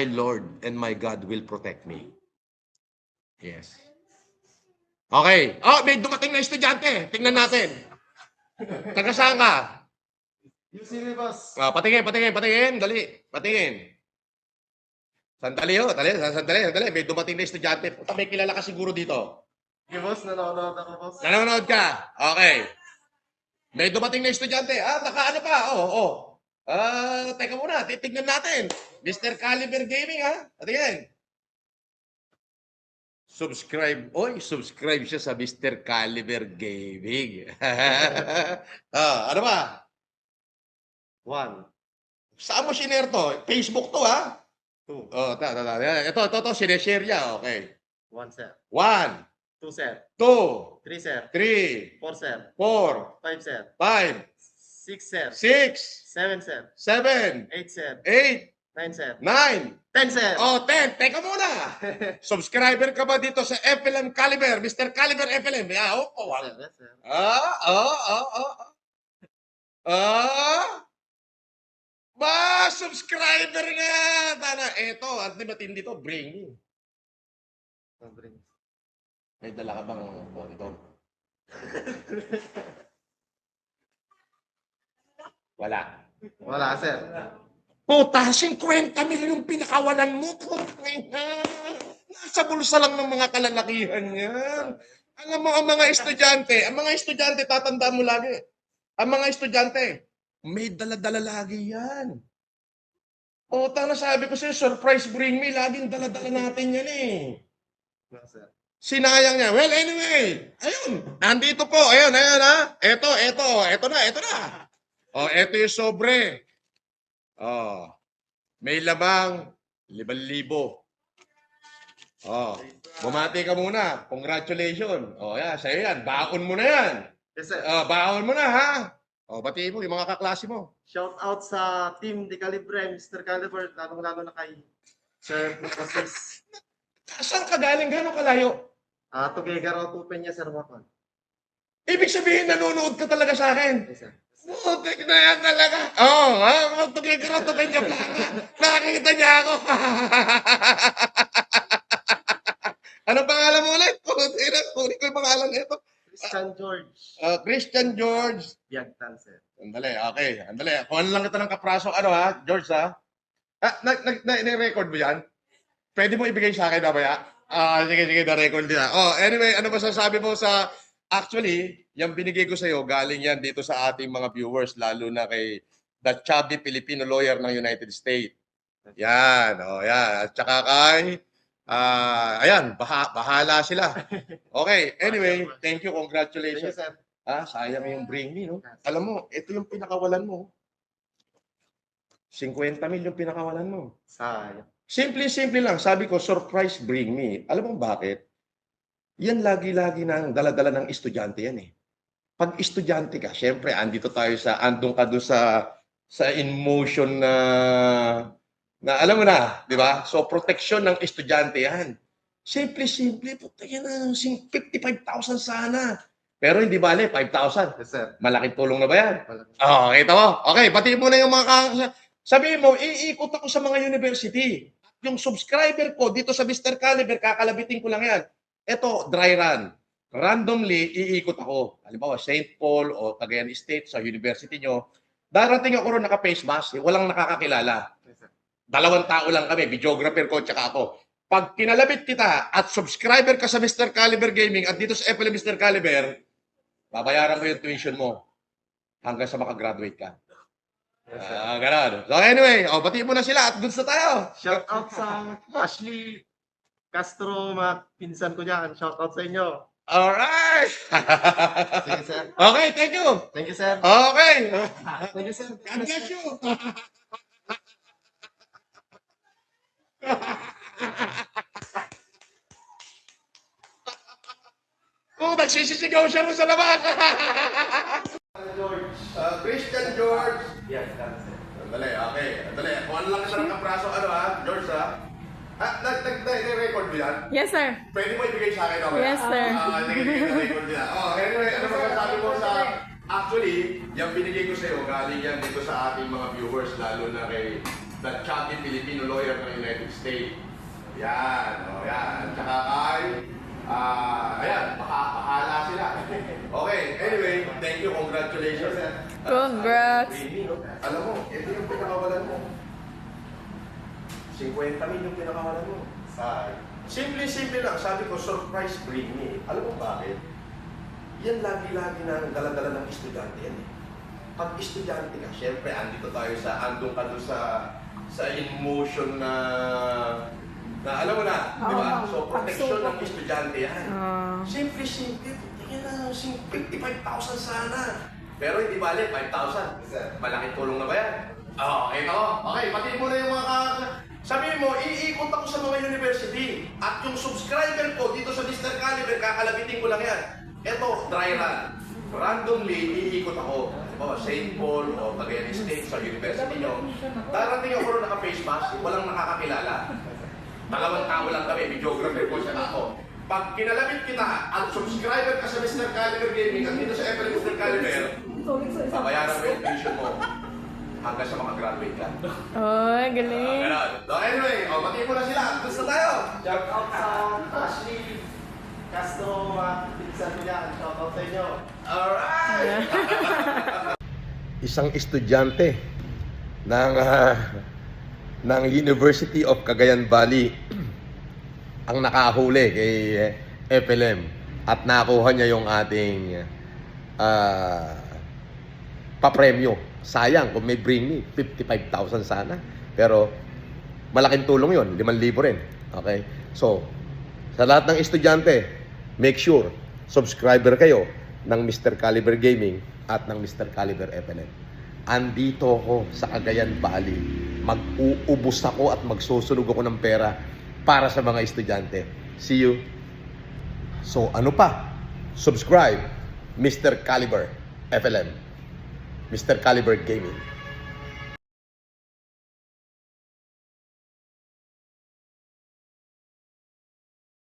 my Lord and my God will protect me. Yes. Okay. Oh, may dumating na estudyante. Tingnan natin. Taga saan ka? Yung syllabus. Patingin. Dali. Patingin. Sandali ho. Sandali. May dumating na estudyante. Puta, may kilala ka siguro dito. Okay, boss. Nanonood ako, boss. Nanonood ka? Okay. May dumating na estudyante. Nakaano pa? Teka muna. Titignan natin. Mr. Caliber Gaming, ha? Patingin. Subscribe siya sa Mr. Caliber Gaming. Ano ba? 1, Saan mo sinare to? Facebook to, ha? 2, Ito, sineshare niya. Okay. 1, sir. 1, 2, sir. 2, 3, sir. 3, 4, sir. 4, 5, sir. 5, 6, sir. 6, 7, sir. 7, 8, sir. 8, 9, sir. 9, 10, sir. 10. Teka muna. Subscriber ka ba dito sa FLM Caliber? Mr. Caliber FLM? Yes, sir. Subscriber nga. Tana, eto, at di matindi to, bring me. May dala ka bang ito? Wala. Wala, sir. Puta, 50 milyon yung pinakawalan mo. Nasa bulsa lang ng mga kalalakihan yan. Alam mo, ang mga estudyante, tatandaan mo lagi. Ang mga estudyante, may dala-dala lagi yan. Puta, nasabi ko sa'yo, surprise bring me, laging dala-dala natin yan eh. Yes, sir. Sinayang niya. Well, anyway, ayun, nandito po, ayun ha. Eto na. Eto yung sobre. May labang 5,000. Bumati ka muna. Congratulations. Yan, sa'yo yan. Baon mo na yan. Yes, sir. Baon mo na, ha? Batiin mo yung mga kaklase mo. Shout out sa team de Calibre, Mr. Caliber, lalo na kay Sir Francis. Saan ka galing? Gano'ng kalayo? Tugigaraw Peña, sir, Wakon. Ibig sabihin, nanonood ka talaga sa akin. Yes, sir. Butik na yan talaga. Tugigaraw Peña Plana. Nakakita niya ako. Anong pangalan mo ulit? Kunin ko yung pangalan nito. Christian George. Christian George. Biagtan, sir. Andali, okay. Andali. Kuhan lang kita ng kapraso. George, ha? Na-record mo yan? Pwede mo ibigay sa akin mamaya? Sige, na-record din. Anyway, ano ba sasabi mo sa... Actually, yung binigay ko sa'yo, galing yan dito sa ating mga viewers, lalo na kay the chubby Filipino lawyer ng United States. Yan, yan. At saka kay... ayan, bahala sila. Okay, anyway, thank you, Thank you, congratulations. sir. Sayang yung bring me, no? Alam mo, ito yung pinakawalan mo. 50 mil yung pinakawalan mo. Sayang. Simple lang. Sabi ko, surprise bring me. Alam mo bakit? Yan lagi-lagi na dala-dala ng estudyante yan eh. Pag estudyante ka, syempre, andun ka doon sa in motion na alam mo na, di ba? So, protection ng estudyante yan. Simple. Puta yan, 55,000 sana. Pero hindi bale, 5,000. Yes, sir. Malaking tulong na ba yan? Kita mo. Okay, batiin mo na yung mga sabihin mo, iikot ako sa mga university. Yung subscriber ko dito sa Mr. Caliber, kakalabitin ko lang yan. Ito, dry run. Randomly, iikot ako. Halimbawa, St. Paul o Cagayan State sa university nyo. Darating ako ron naka-face mask, walang nakakakilala. Yes, sir. 2 tao lang kami, videographer ko tsaka ako. Pag kinalabit kita at subscriber ka sa Mr. Caliber Gaming at dito sa FLM Mr. Caliber, babayaran mo yung tuition mo hanggang sa makagraduate ka. Yes, sir. Ganun. So anyway, batiin mo na sila at goods na tayo. Shout out sa Ashley Castro, mga pinsan ko dyan. Shout out sa inyo. Alright! Sige, sir. Okay, thank you. Thank you, sir. Okay. Thank you, sir. God bless you. Nagsisisigaw siya mo sa labas. George. Christian George. Yes, that's it. Andali, okay. Andali. Kung ano lang kita ng kapraso, George, ha? Nag-record mo yan? Yes, sir. Pwede mo ibigay sa akin, okay? Yes, sir. Sige, na-record nila. Anyway, ano ba sabi mo sa... Actually, yung binigay ko sa'yo, galing yan dito sa ating mga viewers, lalo na kay the chatty Filipino lawyer ng United States. Yan, o yan. Tsaka kay, ayan, pahala sila. Okay, anyway, thank you, congratulations. Congrats. Alam mo, ito yung pinakawalan mo. 50 million yung pinakawalan mo. Simple lang, sabi ko, surprise bring me. Alam mo bakit? Yan lagi-lagi na dala-dala ng estudyante yan eh. Pag estudyante ka, syempre, andun ka doon sa emotion na alam mo na, di ba? So, protection ng estudyante yan. Simple. Tingnan na, 55,000 sana. Pero hindi bali, 5,000. Malaking tulong na ba yan? Ito. Okay, pati mo na yung mga sabihin mo, iikot ako sa mga university. At yung subscriber ko dito sa Mr. Caliber, kakalabitin ko lang yan. Ito, dry run. Randomly, iikot ako. St. Paul o Cagayan State sa university nyo. Darating ako rin naka-face mask, walang nakakakilala. 2 tao lang kami, videographer ko siya ako. Pag kinalabit kita at subscriber ka sa Mr. Caliber Gaming at dito sa FL Mr. Caliber, babayaran mo yung tuition mo hanggang sa makagraduate ka. Oh, galing. Ganun. So anyway, pati mo na sila. Gusto tayo. Shout out sa Ashley Castro, pinsan ko niya. Shout out sa inyo. Alright! Isang estudyante ng University of Cagayan Valley ang nakahuli kay FLM at nakuha niya yung ating papremyo. Sayang kung may bring me, 55,000 sana. Pero malaking tulong yun, 5,000 rin. Okay? So, sa lahat ng estudyante, make sure, subscriber kayo ng Mr. Caliber Gaming at ng Mr. Caliber FLM. Andito ako sa Cagayan Valley. Mag-uubos ako at magsusunog ako ng pera para sa mga estudyante. See you. So, ano pa? Subscribe, Mr. Caliber FLM. Mr. Caliber Gaming.